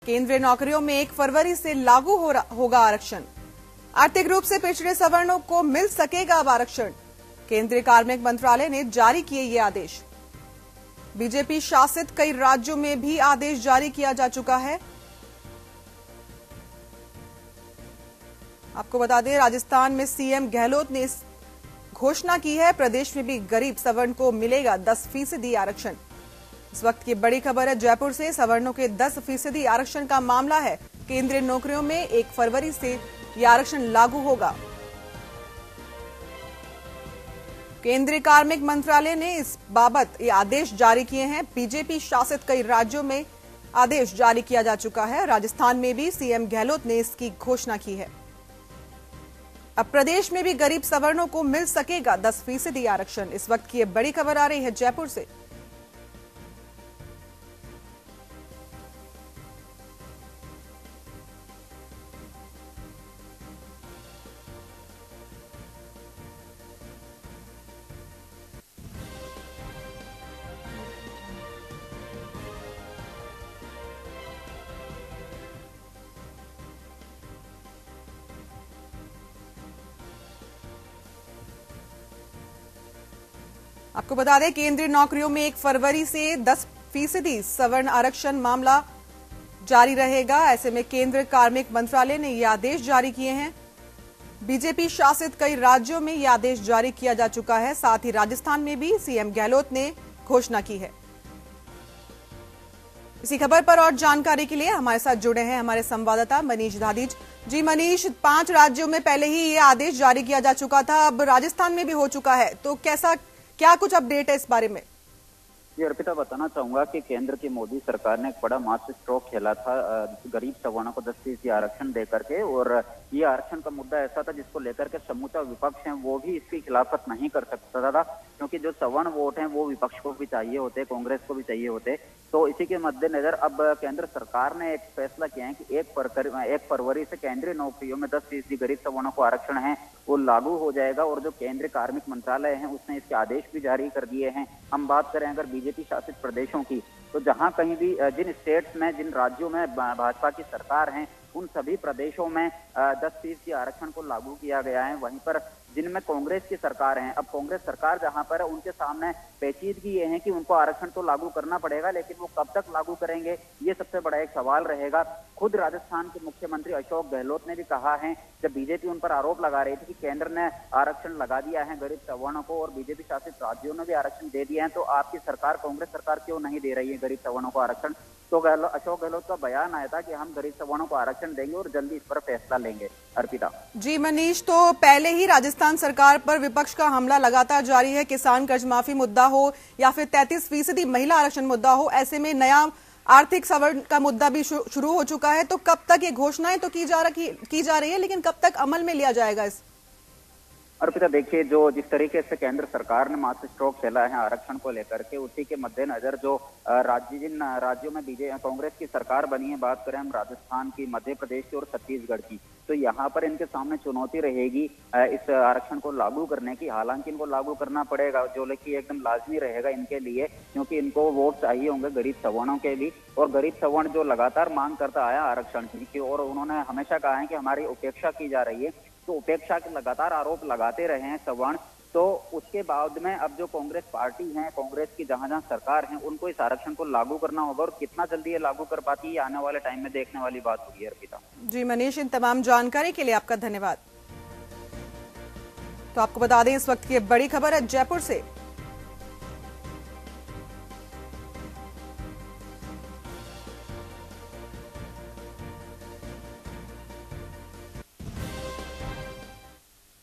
केंद्रीय नौकरियों में 1 फरवरी से लागू होगा आरक्षण। आर्थिक रूप से पिछड़े सवर्णों को मिल सकेगा अब आरक्षण। केंद्रीय कार्मिक मंत्रालय ने जारी किए ये आदेश। बीजेपी शासित कई राज्यों में भी आदेश जारी किया जा चुका है। आपको बता दें, राजस्थान में सीएम गहलोत ने घोषणा की है, प्रदेश में भी गरीब सवर्ण को मिलेगा 10% आरक्षण। इस वक्त की बड़ी खबर है जयपुर से। सवर्णों के 10% आरक्षण का मामला है। केंद्रीय नौकरियों में 1 फरवरी से यह आरक्षण लागू होगा। केंद्रीय कार्मिक मंत्रालय ने इस बाबत ये आदेश जारी किए हैं। बीजेपी शासित कई राज्यों में आदेश जारी किया जा चुका है। राजस्थान में भी सीएम गहलोत ने इसकी घोषणा की है। अब प्रदेश में भी गरीब सवर्णों को मिल सकेगा 10% आरक्षण। इस वक्त की ये बड़ी खबर आ रही है जयपुर से। आपको बता दें, केंद्रीय नौकरियों में 1 फरवरी से 10% सवर्ण आरक्षण मामला जारी रहेगा। ऐसे में केंद्रीय कार्मिक मंत्रालय ने ये आदेश जारी किए हैं। बीजेपी शासित कई राज्यों में ये आदेश जारी किया जा चुका है। साथ ही राजस्थान में भी सीएम गहलोत ने घोषणा की है। इसी खबर पर और जानकारी के लिए हमारे साथ जुड़े हैं हमारे संवाददाता मनीष दादीज। जी मनीष, 5 राज्यों में पहले ही ये आदेश जारी किया जा चुका था, अब राजस्थान में भी हो चुका है, तो क्या कुछ अपडेट है इस बारे में? जी अर्पिता, बताना चाहूंगा कि केंद्र की मोदी सरकार ने एक बड़ा मास्टर स्ट्रोक खेला था गरीब सवर्णों को 10% आरक्षण देकर के। और ये आरक्षण का मुद्दा ऐसा था जिसको लेकर के समूचा विपक्ष है वो भी इसकी खिलाफत नहीं कर सकता था, क्योंकि जो सवर्ण वोट हैं वो विपक्ष को भी चाहिए होते, कांग्रेस को भी चाहिए होते। तो इसी के मद्देनजर अब केंद्र सरकार ने एक फैसला किया है कि 1 फरवरी से केंद्रीय नौकरियों में 10% गरीब सवर्णों को आरक्षण है वो लागू हो जाएगा। और जो केंद्रीय कार्मिक मंत्रालय है उसने इसके आदेश भी जारी कर दिए हैं। हम बात करें अगर बीजेपी शासित प्रदेशों की, तो जहां कहीं भी जिन स्टेट्स में, जिन राज्यों में भाजपा की सरकार है, उन सभी प्रदेशों में 10% आरक्षण को लागू किया गया है। वहीं पर जिनमें कांग्रेस की सरकार है, अब कांग्रेस सरकार जहां पर है उनके सामने पेचीदगी ये है कि उनको आरक्षण तो लागू करना पड़ेगा, लेकिन वो कब तक लागू करेंगे ये सबसे बड़ा एक सवाल रहेगा। खुद राजस्थान के मुख्यमंत्री अशोक गहलोत ने भी कहा है, जब बीजेपी उन पर आरोप लगा रही थी कि केंद्र ने आरक्षण लगा दिया है गरीब सवर्णों को और बीजेपी शासित राज्यों ने भी आरक्षण दे दिया है, तो आपकी सरकार, कांग्रेस सरकार क्यों नहीं दे रही है गरीब सवर्णों को आरक्षण? तो अशोक गहलोत का बयान आया था कि हम गरीब सवर्णों को आरक्षण देंगे और जल्दी इस पर फैसला लेंगे। अर्पिता जी मनीष, तो पहले ही राजस्थान सरकार पर विपक्ष का हमला लगातार जारी है। किसान कर्ज माफी मुद्दा हो या फिर 33% महिला आरक्षण मुद्दा हो, ऐसे में नया आर्थिक सवर्ण का मुद्दा भी शुरू हो चुका है। तो कब तक ये घोषणाएं तो की जा रही है, लेकिन कब तक अमल में लिया जाएगा इस? अर्पिता देखिए, जो जिस तरीके से केंद्र सरकार ने मास्टर स्ट्रोक खेला है आरक्षण को लेकर के, उसी के मद्देनजर जो जिन राज्यों में कांग्रेस की सरकार बनी है, बात करें हम राजस्थान की, मध्य प्रदेश की और छत्तीसगढ़ की, तो यहाँ पर इनके सामने चुनौती रहेगी इस आरक्षण को लागू करने की। हालांकि इनको लागू करना पड़ेगा, जो कि एकदम लाजमी रहेगा इनके लिए, क्योंकि इनको वोट चाहिए होंगे गरीब सवर्णों के भी। और गरीब सवर्ण जो लगातार मांग करता आया आरक्षण की, और उन्होंने हमेशा कहा है कि हमारी उपेक्षा की जा रही है, तो उपेक्षा के लगातार आरोप लगाते रहे हैं सवर्ण। तो उसके बाद में अब जो कांग्रेस पार्टी है, कांग्रेस की जहां सरकार है, उनको इस आरक्षण को लागू करना होगा, और कितना जल्दी ये लागू कर पाती है आने वाले टाइम में देखने वाली बात होगी। अर्पिता जी मनीष, इन तमाम जानकारी के लिए आपका धन्यवाद। तो आपको बता दें, इस वक्त की बड़ी खबर है जयपुर से।